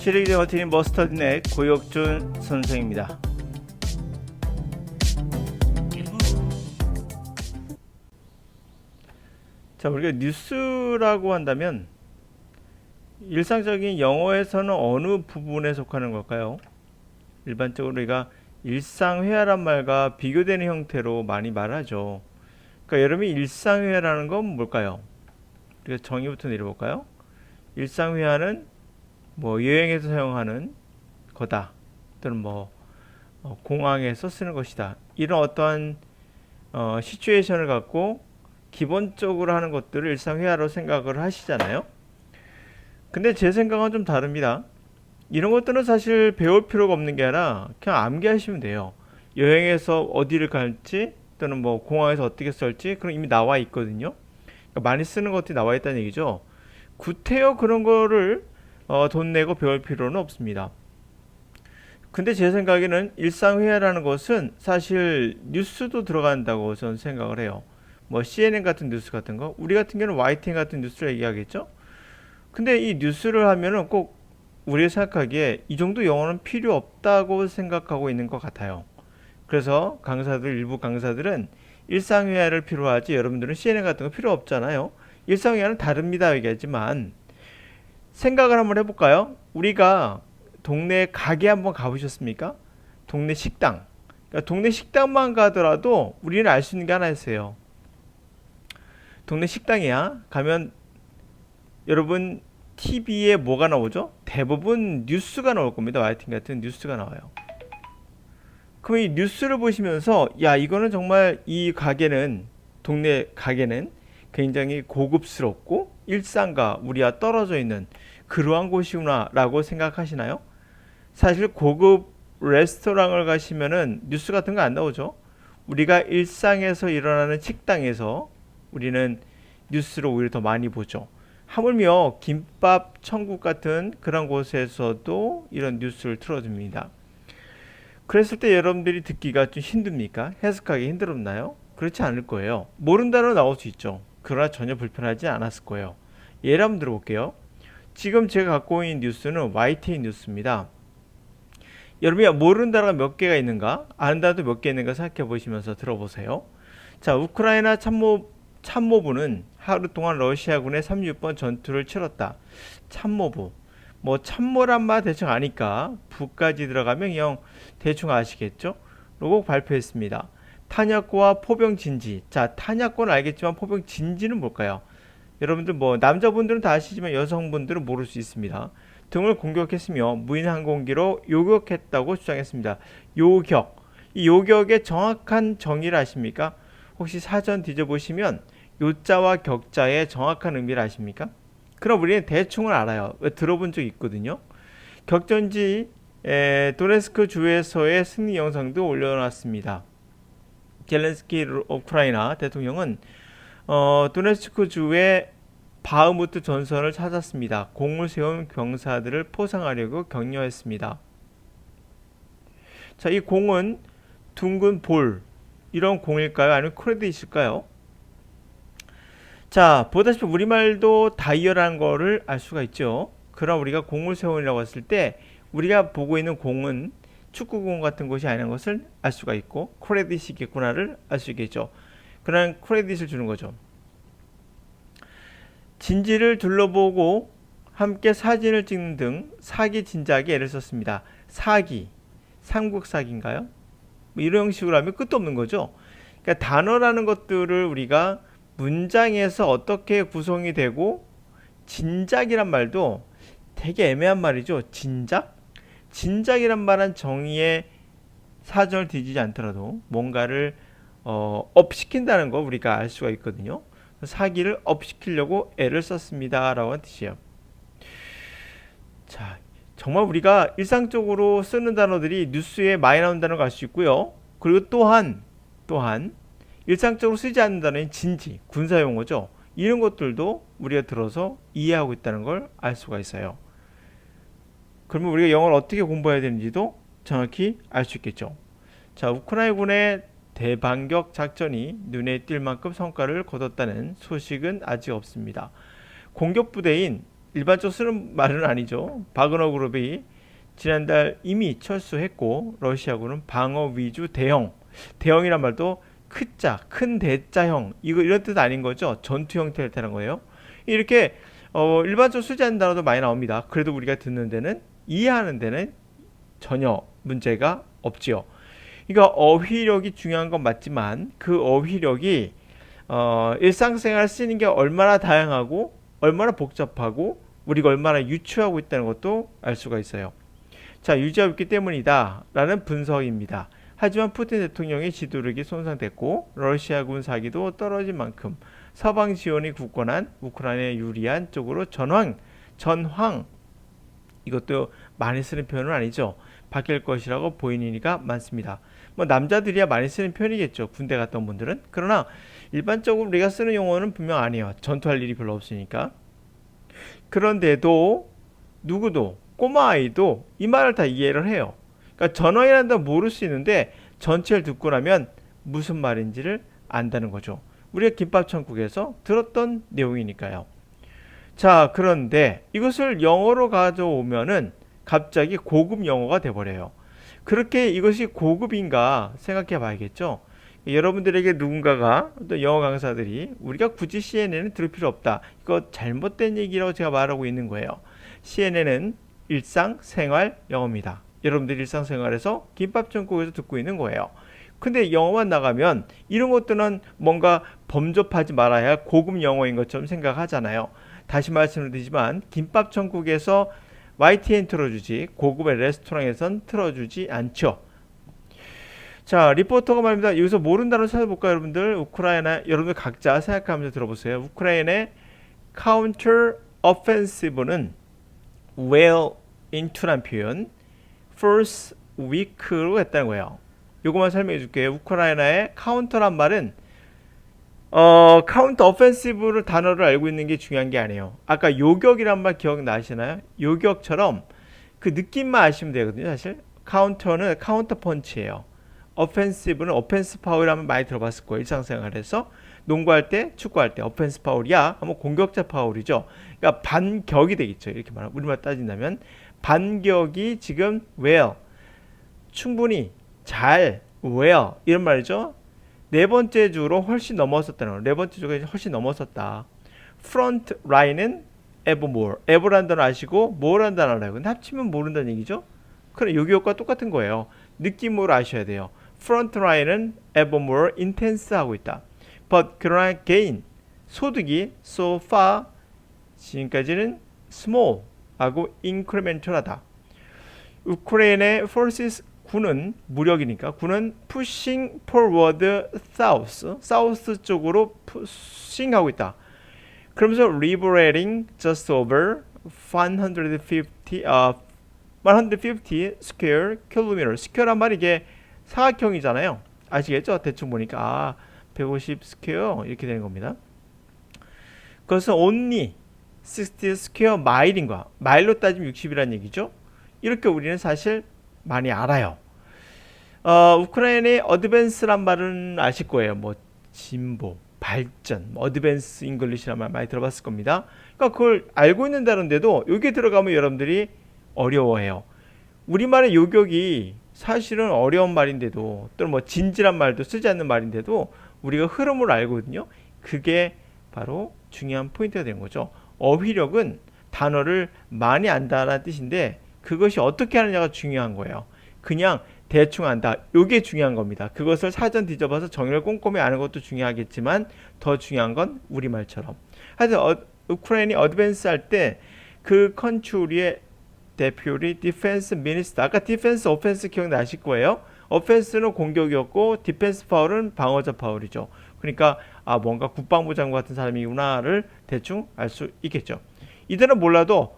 시리즈 버티는 머스터드넷 고혁준 선생입니다. 자, 우리가 뉴스라고 한다면 일상적인 영어에서는 어느 부분에 속하는 걸까요? 일반적으로 우리가 일상회화란 말과 비교되는 형태로 많이 말하죠. 그러니까 여러분이 일상회화라는 건 뭘까요? 우리가 정의부터 내려볼까요? 일상회화는 뭐 여행에서 사용하는 거다, 또는 뭐 공항에서 쓰는 것이다, 이런 어떠한 시츄에이션을 갖고 기본적으로 하는 것들을 일상회화로 생각을 하시잖아요. 근데 제 생각은 좀 다릅니다. 이런 것들은 사실 배울 필요가 없는 게 아니라 그냥 암기하시면 돼요. 여행에서 어디를 갈지, 또는 뭐 공항에서 어떻게 쓸지, 그럼 이미 나와 있거든요. 그러니까 많이 쓰는 것들이 나와 있다는 얘기죠. 구태여 그런 거를 돈 내고 배울 필요는 없습니다. 근데 제 생각에는 일상회화라는 것은 사실 뉴스도 들어간다고 저는 생각을 해요. 뭐 CNN 같은 뉴스 같은 거, 우리 같은 경우는 YTN 같은 뉴스를 얘기하겠죠. 근데 이 뉴스를 하면은 꼭 우리가 생각하기에 이 정도 영어는 필요 없다고 생각하고 있는 것 같아요. 그래서 일부 강사들은 일상회화를 필요하지, 여러분들은 CNN 같은 거 필요 없잖아요. 일상회화는 다릅니다 얘기하지만, 생각을 한번 해볼까요? 우리가 동네 가게 한번 가보셨습니까? 동네 식당. 그러니까 동네 식당만 가더라도 우리는 알 수 있는 게 하나 있어요. 동네 식당이야 가면 여러분 TV에 뭐가 나오죠? 대부분 뉴스가 나올 겁니다. YTN 같은 뉴스가 나와요. 그럼 이 뉴스를 보시면서 야, 이거는 정말 이 가게는, 동네 가게는 굉장히 고급스럽고 일상과 우리와 떨어져 있는 그러한 곳이구나 라고 생각하시나요? 사실 고급 레스토랑을 가시면은 뉴스 같은 거 안 나오죠. 우리가 일상에서 일어나는 식당에서 우리는 뉴스를 오히려 더 많이 보죠. 하물며 김밥 천국 같은 그런 곳에서도 이런 뉴스를 틀어줍니다. 그랬을 때 여러분들이 듣기가 좀 힘듭니까? 해석하기 힘들었나요? 그렇지 않을 거예요. 모른다로 나올 수 있죠. 그러나 전혀 불편하지 않았을 거예요. 예를 한번 들어볼게요. 지금 제가 갖고 있는 뉴스는 YTN 뉴스입니다. 여러분이 모르는 단어가 몇 개가 있는가, 아는 단어도 몇 개 있는가 생각해 보시면서 들어보세요. 자, 우크라이나 참모부는 하루 동안 러시아군의 36번 전투를 치렀다. 참모부. 뭐 참모란 말 대충 아니까 부까지 들어가면 그냥 대충 아시겠죠? 라고 발표했습니다. 탄약고와 포병 진지. 자, 탄약고는 알겠지만 포병 진지는 뭘까요? 여러분들 뭐 남자분들은 다 아시지만 여성분들은 모를 수 있습니다. 등을 공격했으며 무인 항공기로 요격했다고 주장했습니다. 요격. 이 요격의 정확한 정의를 아십니까? 혹시 사전 뒤져보시면 요자와 격자의 정확한 의미를 아십니까? 그럼 우리는 대충은 알아요. 들어본 적이 있거든요. 격전지 도네스크 주에서의 승리 영상도 올려놨습니다. 젤렌스키 우크라이나 대통령은 도네스크 주의 바흐무트 전선을 찾았습니다. 공을 세운 병사들을 포상하려고 격려했습니다. 자, 이 공은 둥근 볼, 이런 공일까요? 아니면 크레딧일까요? 자, 보다시피 우리말도 다이어라는 거를 알 수가 있죠. 그럼 우리가 공을 세운이라고 했을 때 우리가 보고 있는 공은 축구공 같은 것이 아니라는 것을 알 수가 있고, 크레딧이겠구나를 알 수 있겠죠. 그런 크레딧을 주는 거죠. 진지를 둘러보고 함께 사진을 찍는 등 사기 진작에 애를 썼습니다. 사기, 삼국사기인가요? 뭐 이런 식으로 하면 끝도 없는 거죠. 그러니까 단어라는 것들을 우리가 문장에서 어떻게 구성이 되고, 진작이란 말도 되게 애매한 말이죠. 진작이란 말은 정의의 사전을 뒤지지 않더라도 뭔가를 업시킨다는 거 우리가 알 수가 있거든요. 사기를 업시키려고 애를 썼습니다 라고 하는 뜻이에요. 자, 정말 우리가 일상적으로 쓰는 단어들이 뉴스에 많이 나온다는 걸 알 수 있고요. 그리고 또한 일상적으로 쓰지 않는 단어인 진지, 군사용어죠. 이런 것들도 우리가 들어서 이해하고 있다는 걸 알 수가 있어요. 그러면 우리가 영어를 어떻게 공부해야 되는지도 정확히 알 수 있겠죠. 자, 우크라이나군의 대반격 작전이 눈에 띌 만큼 성과를 거뒀다는 소식은 아직 없습니다. 공격 부대인 일반적으로 쓰는 말은 아니죠. 바그너 그룹이 지난달 이미 철수했고 러시아군은 방어 위주 대형이란 말도 크자 큰 대자형 이거 이런 뜻 아닌 거죠. 전투 형태를 뜻하는 거예요. 이렇게 일반적으로 쓰지 않는 단어도 많이 나옵니다. 그래도 우리가 듣는 데는 이해하는 데는 전혀 문제가 없지요. 그러니까 어휘력이 중요한 건 맞지만 그 어휘력이 일상생활 쓰는 게 얼마나 다양하고 얼마나 복잡하고 우리가 얼마나 유추하고 있다는 것도 알 수가 있어요. 자, 유지하고 있기 때문이다 라는 분석입니다. 하지만 푸틴 대통령의 지도력이 손상됐고 러시아군 사기도 떨어진 만큼 서방 지원이 굳건한 우크라이나에 유리한 쪽으로 전황 이것도 많이 쓰는 표현은 아니죠. 바뀔 것이라고 보이니까 많습니다. 뭐 남자들이야 많이 쓰는 표현이겠죠. 군대 갔던 분들은. 그러나 일반적으로 우리가 쓰는 용어는 분명 아니에요. 전투할 일이 별로 없으니까. 그런데도 누구도 꼬마 아이도 이 말을 다 이해를 해요. 그러니까 전황이라는 단어 모를 수 있는데 전체를 듣고 나면 무슨 말인지를 안다는 거죠. 우리가 김밥천국에서 들었던 내용이니까요. 자, 그런데 이것을 영어로 가져오면은 갑자기 고급 영어가 돼버려요. 그렇게 이것이 고급인가 생각해 봐야겠죠. 여러분들에게 누군가가 또 영어 강사들이 우리가 굳이 CNN을 들을 필요 없다. 이거 잘못된 얘기라고 제가 말하고 있는 거예요. CNN은 일상생활 영어입니다. 여러분들 일상생활에서 김밥천국에서 듣고 있는 거예요. 근데 영어만 나가면 이런 것들은 뭔가 범접하지 말아야 할 고급 영어인 것처럼 생각하잖아요. 다시 말씀드리지만 김밥천국에서 YTN 틀어주지 고급의 레스토랑에선 틀어주지 않죠. 자, 리포터가 말입니다. 여기서 모르는 단어 찾아볼까요, 여러분들? 우크라이나 여러분들 각자 생각하면서 들어보세요. 우크라이나의 counter offensive는 well into란 표현, first week로 했다는 거예요. 요거만 설명해 줄게요. 우크라이나의 카운터란 말은 카운터 오펜시브를 단어를 알고 있는 게 중요한 게 아니에요. 아까 요격이란 말 기억나시나요? 요격처럼 그 느낌만 아시면 되거든요. 사실 카운터는 카운터 펀치예요. 오펜시브는 오펜스 파울이라면 많이 들어봤을 거예요. 일상생활에서 농구할 때, 축구할 때 오펜스 파울이야 하면 공격자 파울이죠. 그러니까 반격이 되겠죠. 이렇게 말하면 우리말 따진다면 반격이 지금 well 충분히 잘 well 이런 말이죠. 네 번째 주로 훨씬 넘어섰다는 거. 네 번째 주가 훨씬 넘어섰다. front line은 ever more. ever라는 단어 아시고 more라는 단어 알아요. 근데 합치면 모른다는 얘기죠. 그럼 요기요과 똑같은 거예요. 느낌으로 아셔야 돼요. front line은 ever more intense 하고 있다. but 그러나 gain 소득이 so far 지금까지는 small 하고 incremental하다. 우크라이나의 forces 군은 무력이니까 군은 pushing forward south 쪽으로 pushing하고 있다. 그러면서 liberating just over 150 square kilometer. square란 말이 이게 사각형이잖아요. 아시겠죠? 대충 보니까 150 square 이렇게 되는 겁니다. 그것은 only 60 square mile인가? 마일로 따지면 60이라는 얘기죠. 이렇게 우리는 사실 많이 알아요. 우크라이나의 어드밴스란 말은 아실 거예요. 뭐 진보, 발전, 어드밴스 잉글리시란 말 많이 들어봤을 겁니다. 그러니까 그걸 알고 있는다는데도 여기에 들어가면 여러분들이 어려워해요. 우리말의 요격이 사실은 어려운 말인데도 또는 뭐 진지란 말도 쓰지 않는 말인데도 우리가 흐름을 알거든요. 그게 바로 중요한 포인트가 되는 거죠. 어휘력은 단어를 많이 안다라는 뜻인데 그것이 어떻게 하느냐가 중요한 거예요. 그냥 대충 안다. 이게 중요한 겁니다. 그것을 사전 뒤져봐서 정의를 꼼꼼히 아는 것도 중요하겠지만 더 중요한 건 우리말처럼. 하여튼 우크라이나이 어드밴스 할 때 그 컨트리의 대표리 디펜스 미니스터. 아까 디펜스 오펜스 기억나실 거예요. 오펜스는 공격이었고 디펜스 파울은 방어자 파울이죠. 그러니까 뭔가 국방부 장관 같은 사람이구나를 대충 알 수 있겠죠. 이들은 몰라도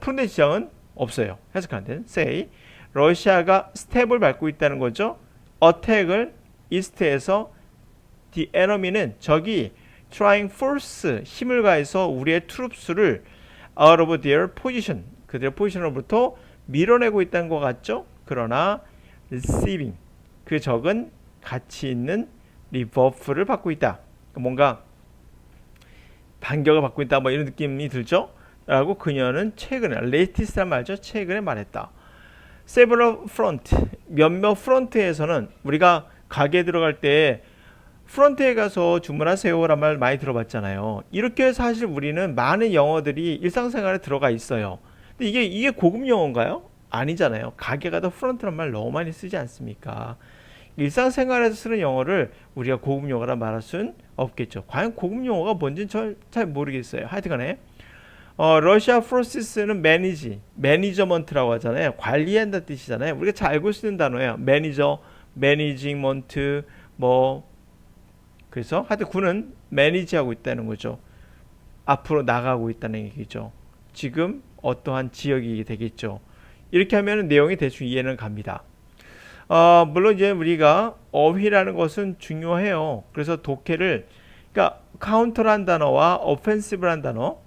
푸른데 지장은 없어요. 해석하는 데는 say 러시아가 스텝을 밟고 있다는 거죠. 어택을 이스트에서 the enemy는 적이 trying force 힘을 가해서 우리의 트룹스를 out of their position 그들의 포지션으로부터 밀어내고 있다는 것 같죠. 그러나 receiving 그 적은 가치 있는 리버프를 받고 있다. 뭔가 반격을 받고 있다 뭐 이런 느낌이 들죠. 라고 그녀는 최근에 latest란 말이죠. 최근에 말했다. several front 몇몇 프론트에서는 우리가 가게에 들어갈 때 프론트에 가서 주문하세요 라는 말 많이 들어봤잖아요. 이렇게 사실 우리는 많은 영어들이 일상생활에 들어가 있어요. 근데 이게 고급 영어인가요? 아니잖아요. 가게 가다 프론트란 말 너무 많이 쓰지 않습니까? 일상생활에서 쓰는 영어를 우리가 고급 영어라 말할 수는 없겠죠. 과연 고급 영어가 뭔지는 잘 모르겠어요. 하여튼간에 러시아 프로세스는 매니저먼트라고 하잖아요. 관리한다는 뜻이잖아요. 우리가 잘 알고 쓰는 단어예요. 매니저, 매니지먼트, 그래서 하여튼 군은 매니지하고 있다는 거죠. 앞으로 나가고 있다는 얘기죠. 지금 어떠한 지역이 되겠죠. 이렇게 하면 내용이 대충 이해는 갑니다. 물론 이제 우리가 어휘라는 것은 중요해요. 그래서 독해를 그러니까 카운터란 단어와 오펜시브란 단어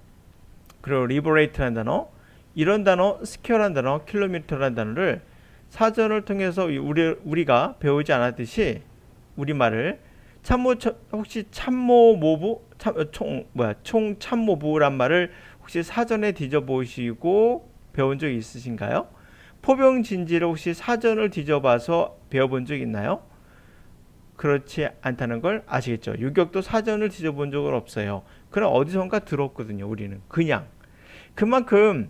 그리고 리버레이트란 단어 이런 단어 스퀘어란 단어 킬로미터란 단어를 사전을 통해서 우리가 배우지 않았듯이 우리말을 혹시 총참모부란 말을 혹시 사전에 뒤져보시고 배운 적 있으신가요? 포병진지를 혹시 사전을 뒤져봐서 배워본 적 있나요? 그렇지 않다는 걸 아시겠죠? 유격도 사전을 뒤져본 적은 없어요. 그럼 어디선가 들었거든요. 우리는 그냥 그만큼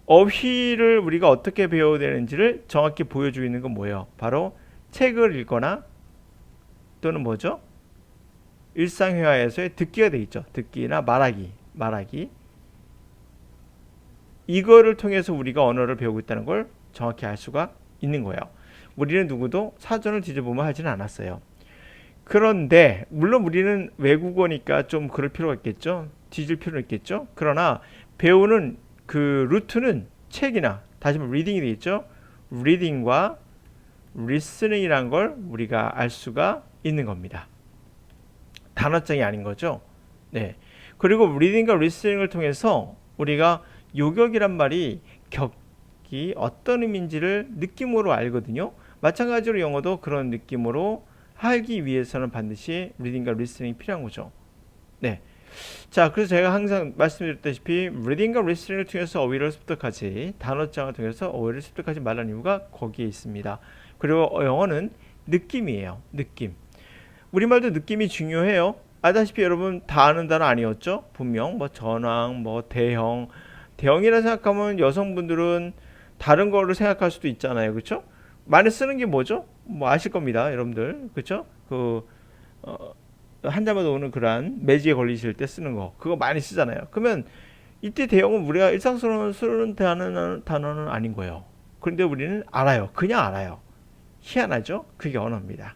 어휘를 우리가 어떻게 배워야 되는지를 정확히 보여주고 있는 건 뭐예요? 바로 책을 읽거나 또는 뭐죠? 일상회화에서의 듣기가 돼 있죠. 듣기나 말하기. 이거를 통해서 우리가 언어를 배우고 있다는 걸 정확히 알 수가 있는 거예요. 우리는 누구도 사전을 뒤져보면 하지는 않았어요. 그런데 물론 우리는 외국어니까 좀 그럴 필요가 있겠죠. 뒤질 필요는 있겠죠. 그러나 배우는 그 루트는 책이나 다시 말해 리딩이 되겠죠. 리딩과 리스닝이란 걸 우리가 알 수가 있는 겁니다. 단어장이 아닌 거죠. 네. 그리고 리딩과 리스닝을 통해서 우리가 요격이란 말이 격이 어떤 의미인지를 느낌으로 알거든요. 마찬가지로 영어도 그런 느낌으로 하기 위해서는 반드시 리딩과 리스닝이 필요한 거죠. 네. 자, 그래서 제가 항상 말씀드렸다시피 리딩과 리스닝을 통해서 어휘를 습득하지 단어장을 통해서 어휘를 습득하지 말라는 이유가 거기에 있습니다. 그리고 영어는 느낌이에요. 느낌. 우리말도 느낌이 중요해요. 아다시피 여러분 다 아는 단어 아니었죠? 분명 전황, 대형이라 생각하면 여성분들은 다른 거를 생각할 수도 있잖아요. 그렇죠? 많이 쓰는 게 뭐죠? 아실 겁니다. 여러분들. 그렇죠? 한자마다 오는 그런 매지에 걸리실 때 쓰는 거. 그거 많이 쓰잖아요. 그러면 이때 대형은 우리가 일상적으로 쓰는 단어는 아닌 거예요. 그런데 우리는 알아요. 그냥 알아요. 희한하죠? 그게 언어입니다.